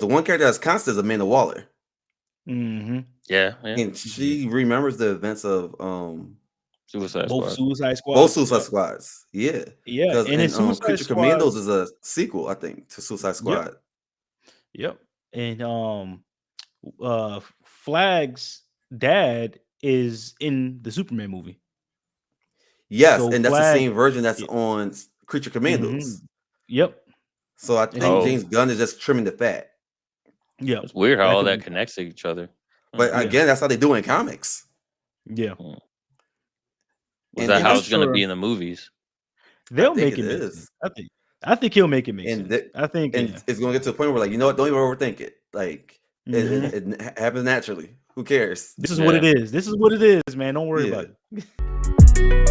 the one character that's constant is Amanda Waller, Mm-hmm. Yeah, yeah. and Yeah. she remembers the events of Suicide Both Squad. Suicide both Squads. Suicide Yep. Squads. Yeah, Yeah, because and in and Suicide Creature Squad. Commandos is a sequel, I think, to Suicide Yep. Squad. Yep. And Flag's dad is in the Superman movie. Yes, So and that's the Flag. same version that's Yeah, on Creature mm-hmm. Commandos. Yep. So I And think Oh, James Gunn is just trimming the fat. yep. it's weird how That all could that be. connects to each other. But Hmm. Yeah. again, that's how they do it in comics. Yeah. Hmm. Was And that and how I'm it's this, going to sure be in the movies? I they'll think make it it make sense. is. I think he'll make it make And sense. th- I think and yeah. it's going to get to a point where, like, you know what? Don't even overthink it. Like, Mm-hmm. it happens naturally. Who cares? This is what it Yeah. is. This is what it is, man. Don't worry Yeah. about it.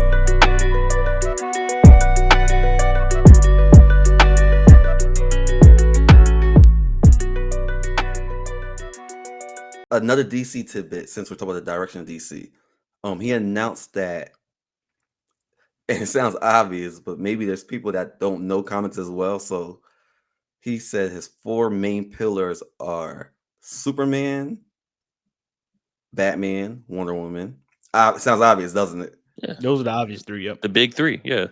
Another DC tidbit, since we're talking about the direction of DC. He announced that, and it sounds obvious, but maybe there's people that don't know comics as well. So he said his four main pillars are Superman, Batman, Wonder Woman. It sounds obvious, doesn't it? Yeah. Those are the obvious three. Yep. The big three. Yeah.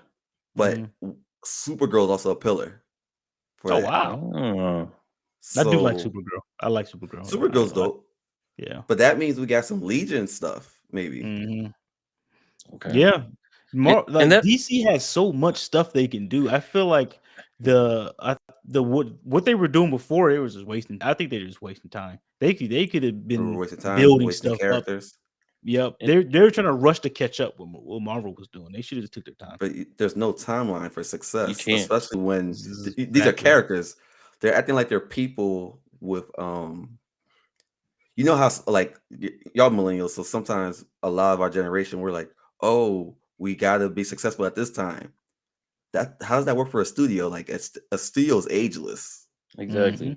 Mm-hmm. But Supergirl is also a pillar for Oh that. wow. Oh. I do like So Supergirl. I like Supergirl a Supergirl's lot. dope, Yeah. but that means we got some Legion stuff, maybe. Mm-hmm. Okay. Yeah. More And like that DC has so much stuff they can do. I feel like the what they were doing before, it was just wasting. I think they're just wasting time. They could have We were been wasting time, building wasting stuff up. characters. Yep. and, They're trying to rush to catch up with what Marvel was doing. They should have just took their time. But there's no timeline for you success, can't. especially when these are Exactly. characters. They're acting like they're people with you know how like y'all millennials, so sometimes a lot of our generation we're like, oh, we gotta be successful at this time. That how does that work for a studio? Like a studio's ageless. Exactly. Mm-hmm.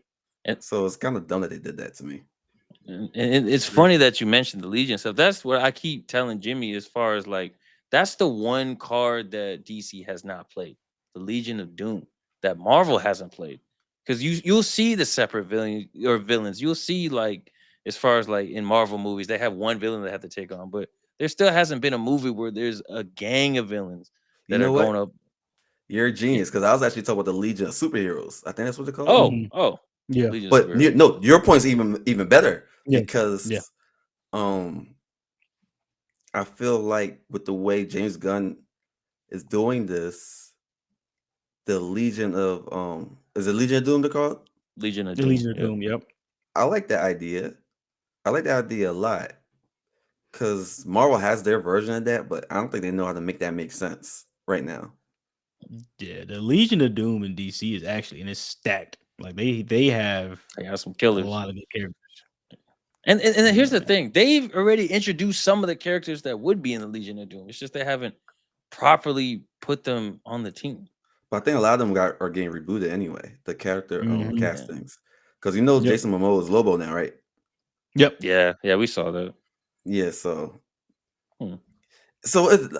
And, So it's kind of dumb that they did that to me. and it's funny that you mentioned the Legion stuff. That's what I keep telling Jimmy as far as like, that's the one card that DC has not played. The Legion of Doom that Marvel hasn't played. Because you'll see the separate villains. You'll see like as far as like in Marvel movies, they have one villain they have to take on, but there still hasn't been a movie where there's a gang of villains You that are know going what? up. You're a genius because I was actually talking about the Legion of Superheroes. I think that's what they're called. Oh, Mm-hmm. oh, Yeah. Legion of But Superheroes. no, your point's even better Yeah. Yeah. because um I feel like with the way James Gunn is doing this, the Legion of is it Legion of Doom they're called? Legion of The Doom. Legion of Yep. Doom. Yep. I like that idea. I like that idea a lot because Marvel has their version of that, but I don't think they know how to make that make sense right now. Yeah. The Legion of Doom in DC is actually, and it's stacked. Like they have They got some a killers. lot of good characters. And here's the Yeah. thing: they've already introduced some of the characters that would be in the Legion of Doom. It's just they haven't properly put them on the team. But I think a lot of them are getting rebooted anyway. The character Mm-hmm. Yeah, castings because you know Yep. Jason Momoa is Lobo now, right? Yep. yeah, we saw that. Yeah. So Hmm.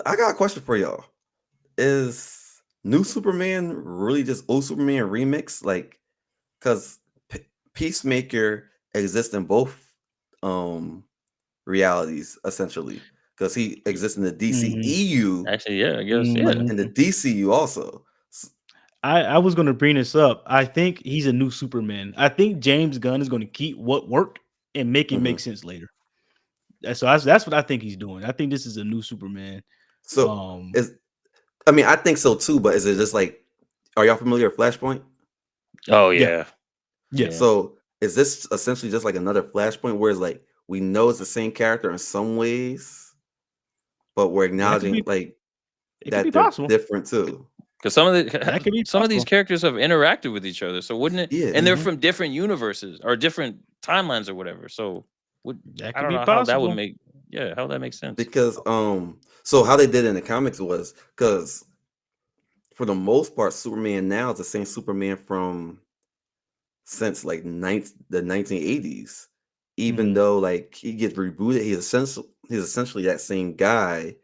I got a question for y'all. Is New Superman really just old Superman remix? Like, because Peacemaker exists in both um realities essentially, because he exists in the Mm-hmm. DCEU Actually, yeah, I guess, but yeah. Mm-hmm. in the DCU also. I was going to bring this up. I think he's a new Superman. I think James Gunn is going to keep what worked and make it make Mhm. sense later. That's what I think he's doing. I think this is a new Superman. So is I mean I think so too, but is it just like are y'all familiar with Flashpoint? Oh Yeah. yeah, Yeah. So is this essentially just like another Flashpoint where it's like we know it's the same character in some ways, but we're That could acknowledging be. like It could be that they're possible. different too. because some of That could be some of these possible. characters have interacted with each other. So wouldn't it? Yeah. And they're Mhm. from different universes or different timelines or whatever. So That I could don't be know how that would possible. make. Yeah, how that makes sense. Because so how they did it in the comics was because for the most part Superman now is the same Superman from since like the 1980s. Even Mhm. though like he gets rebooted, he's essentially that same guy.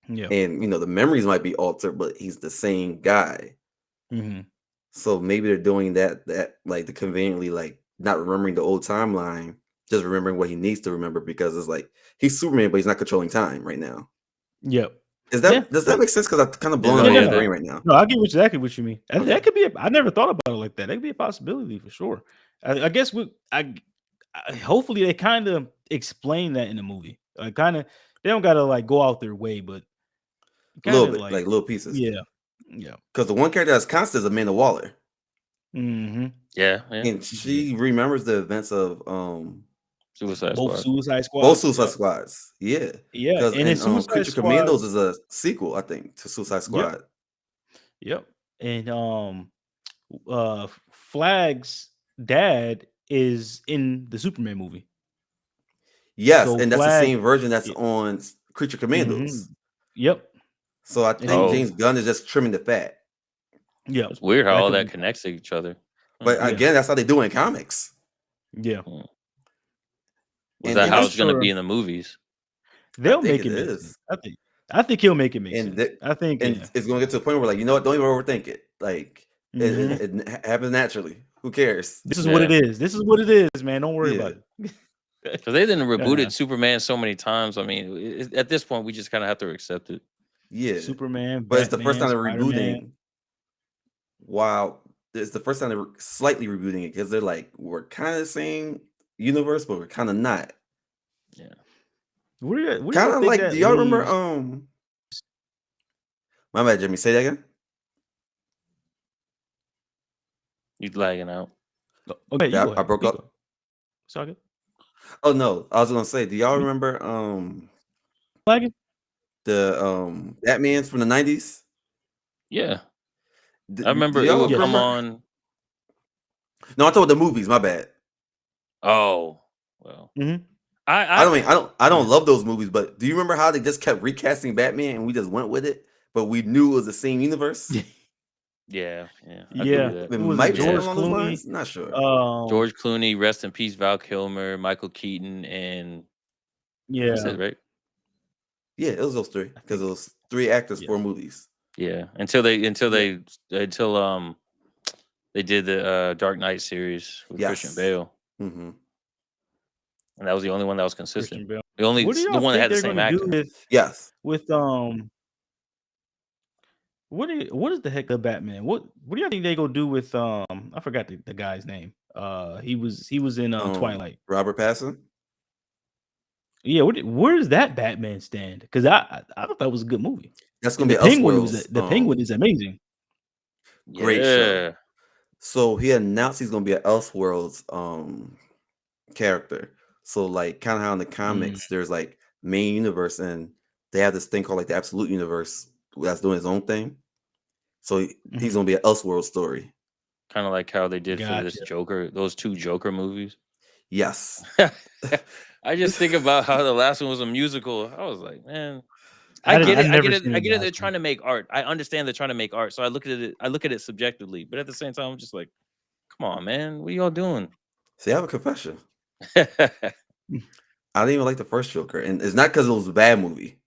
Yeah. And you know the memories might be altered, but he's the same guy. Mhm. So maybe they're doing that like to conveniently like not remembering the old timeline, just remembering what he needs to remember because it's like he's Superman, but he's not controlling time right now. Yep. Does that make sense? Because I'm kind of blowing No, up my yeah, own that brain right now. No, I get exactly what you mean. Okay. That could be. I never thought about it like that. That could be a possibility for sure. I guess hopefully they kind of explain that in the movie. Like, kind of, they don't gotta like go out their way, but A kind little of bit, like, like little pieces. yeah, yeah. Because the one character that's constant is Amanda Waller, Mm-hmm. yeah. and she remembers the events of Suicide Both Squad. Suicide Squad. both Suicide Yep. Squads. Yeah, Yeah, because and in Suicide Creature Squad. Commandos is a sequel, I think, to Suicide Yep. Squad. Yep. And Flag's dad is in the Superman movie. Yes, So and that's the Flag. same version that's y- on Creature Commandos. mhm. Yep. So I And think Oh, James Gunn is just trimming the fat. yeah, it's weird how that all could that be. connects to each other. But Yeah. again, that's how they do it in comics. Yeah. Was And that and how I'm it's going to sure be in the movies? I they'll think make it it make sense. is. I think he'll make it make And sense. I think, yeah. and it's going to get to a point where like, you know what, don't even overthink it. Like Mhm. it happens naturally. Who cares? This is what it is. This is what it is, man. Don't worry Yeah. about it. Because they didn't rebooted Yeah. Superman so many times. I mean, at this point, we just kind of have to accept it. Yeah. Superman, But it's the first Batman, time they're Spider-Man. rebooting. Wow. It's the first time they're slightly rebooting it because they're like, we're kind of the same universe, but we're kind of not. Yeah. What do you Kind of think like, that do y'all remember? leaves? My bad, Jimmy. Say that again. You lagging out. Okay, you Yeah, go I ahead. broke You up. go. It's all good. Oh no, I was gonna say, do y'all Me? remember Lagging? the Batman's from the 90s? Yeah. Do, I remember do it y'all would come remember? on. No, I told the movies. My bad. Oh, well. Mm-hmm. I don't mean I don't Yeah. love those movies, but do you remember how they just kept recasting Batman and we just went with it, but we knew it was the same universe? Yeah. I Yeah. believe that. It Who was it? might be something George Yeah. along those Clooney. lines. Not sure. George Clooney, rest in peace, Val Kilmer, Michael Keaton, and that's Yeah. it, right? Yeah, it was those three I because think. it was 3 actors, Yeah. 4 movies. Yeah. Until they Yeah. they did the Dark Knight series with Christian Yes. Bale, hmm and that was the only one that was consistent. Christian Bale. The What do one y'all that think had the they're same gonna do actor. Yes. with what is the heck of Batman? What do y'all think they gonna do with I forgot the guy's name. He was in Twilight. Robert Pattinson. Yeah, where does that Batman stand? Because I thought that was a good movie. That's And gonna the be Penguin Elseworlds. the Penguin is amazing. Great show. Yeah. So he announced he's gonna be an Elseworlds character. So like kind of how in the comics there's like main universe and they have this thing called like the absolute universe that's doing his own thing. So he's gonna be an Elseworld story. Kind of like how they did for this Gotcha. Joker, those 2 Joker movies. Yes. I just think about how the last one was a musical. I was like, man, I I get it. I never get it. seen I the get it. last They're one. trying to make art. I understand they're trying to make art. So I look at it. I look at it subjectively, but at the same time, I'm just like, come on, man, what are y'all doing? See, I have a confession. I didn't even like the first Joker, and it's not because it was a bad movie.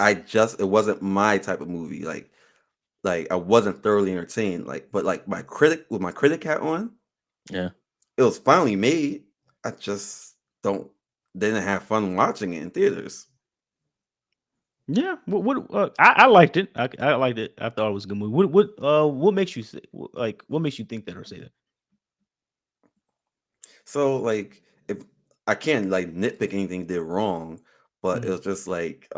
It wasn't my type of movie. Like I wasn't thoroughly entertained. But like my critic hat on, Yeah. it was finally made. I just didn't have fun watching it in theaters. Yeah, I liked it. I liked it. I thought it was a good movie. What makes you say what makes you think that or say that? So like if I can't like nitpick anything they did wrong, but it was just like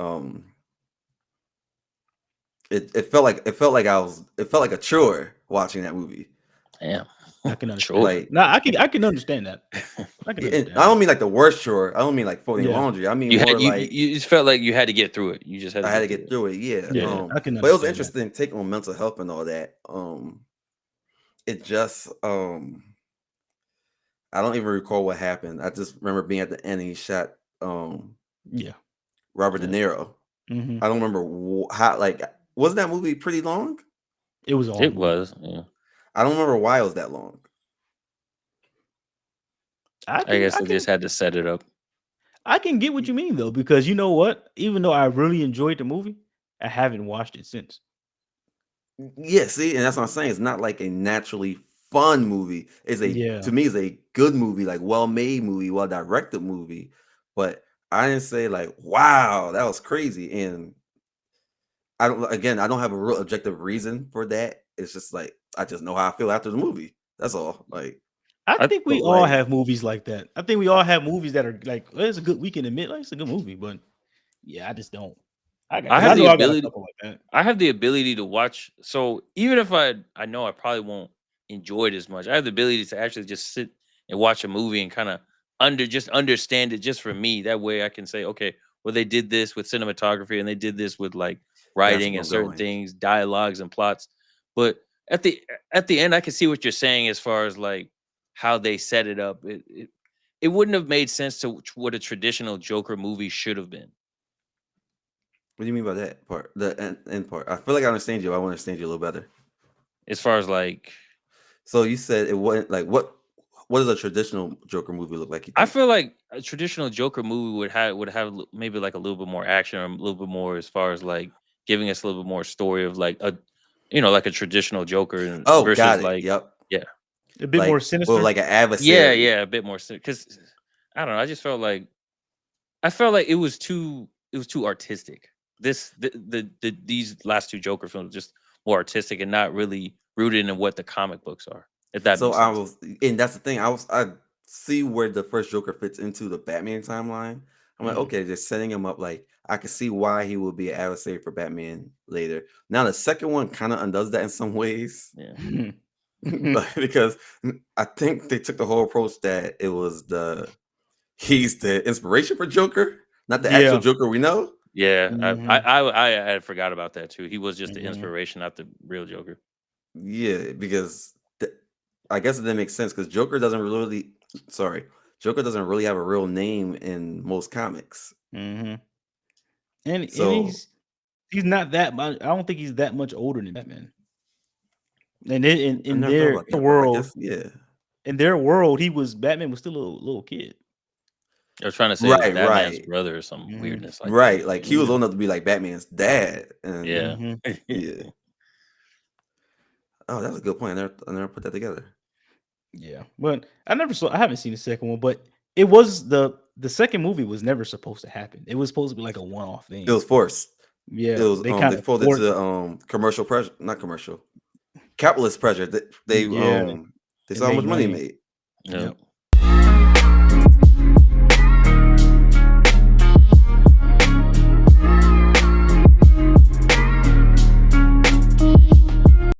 it felt like it felt like a chore watching that movie. Damn. I can understand. Sure. Like No, I can understand that. I can and understand. I don't mean like the worst chore. I don't mean like folding Yeah. laundry. I mean You more had like you just felt like you had to get through it. You just had I to had to get get through through it. Yeah. Yeah, I can But it was understand that. interesting take on mental health and all that. It just I don't even recall what happened. I just remember being at the end and he shot Yeah. Robert De Niro. hmm I don't remember how like wasn't that movie pretty long? It was all. it. It was. Yeah. I don't remember why it was that long. I guess they just had to set it up. I can get what you mean though, because you know what? Even though I really enjoyed the movie, I haven't watched it since. Yeah, see, and that's what I'm saying. It's not like a naturally fun movie. It's a Yeah. to me, it's a good movie, like well-made movie, well-directed movie. But I didn't say like, wow, that was crazy. And I don't have a real objective reason for that. It's just like I just know how I feel after the movie. That's all. Like, I I think but we all like, have movies like that. I think we all have movies that are like, well, it's a good weekend admit, like it's a good movie, but yeah, I just don't. I got I because I have know the I got a ability. couple like that. I have the ability to watch. So even if I know I probably won't enjoy it as much, I have the ability to actually just sit and watch a movie and kind of just understand it just for me. That way I can say, okay, well they did this with cinematography and they did this with like that's writing where and I'm certain going. things, dialogues and plots. But at the at the end, I can see what you're saying as far as like how they set it up. It wouldn't have made sense to what a traditional Joker movie should have been. What do you mean by that part? The end part. I feel like I understand you. I want to understand you a little better. As far as like So you said it wasn't like what does a traditional Joker movie look like, you I think? feel like a traditional Joker movie would have maybe like a little bit more action or a little bit more as far as like giving us a little bit more story of like a like a traditional Joker Oh, versus got it. like Yep. yeah A bit more Like, well, sinister. like an yeah adversary. yeah a bit more because I don't know, I felt like it was too artistic. These last two Joker films just more artistic and not really rooted in what the comic books are, if that So makes I sense. was, and that's the thing. I see where the first Joker fits into the Batman timeline. I'm like, Mm. okay, just setting him up. Like, I can see why he will be an adversary for Batman later. Now, the second one kind of undoes that in some ways, Yeah. but because I think they took the whole approach that he's the inspiration for Joker, not the actual Yeah. Joker we know. Yeah, Mhm. I had forgot about that too. He was just the Mhm. inspiration, not the real Joker. Yeah, because I guess it didn't make sense because sorry, Joker doesn't really have a real name in most comics. Mhm. And So he's not that much. I don't think he's that much older than Batman. And I never thought about that, but I guess yeah. in their world, he was Batman was still a little kid. I was trying to say it was Right, Batman's right, brother or some Mhm. weirdness like that. right. Like he was Yeah. old enough to be like Batman's dad, and Yeah. Mhm. yeah. Oh, that's a good point. I never put that together. Yeah. But I haven't seen the second one, but it was the second movie was never supposed to happen. It was supposed to be like a one-off It thing. was forced. It Yeah. was They they kind of folded forced to commercial pressure, not commercial, capitalist pressure. They yeah, they it saw how much made money it money. made. Yeah. Yep.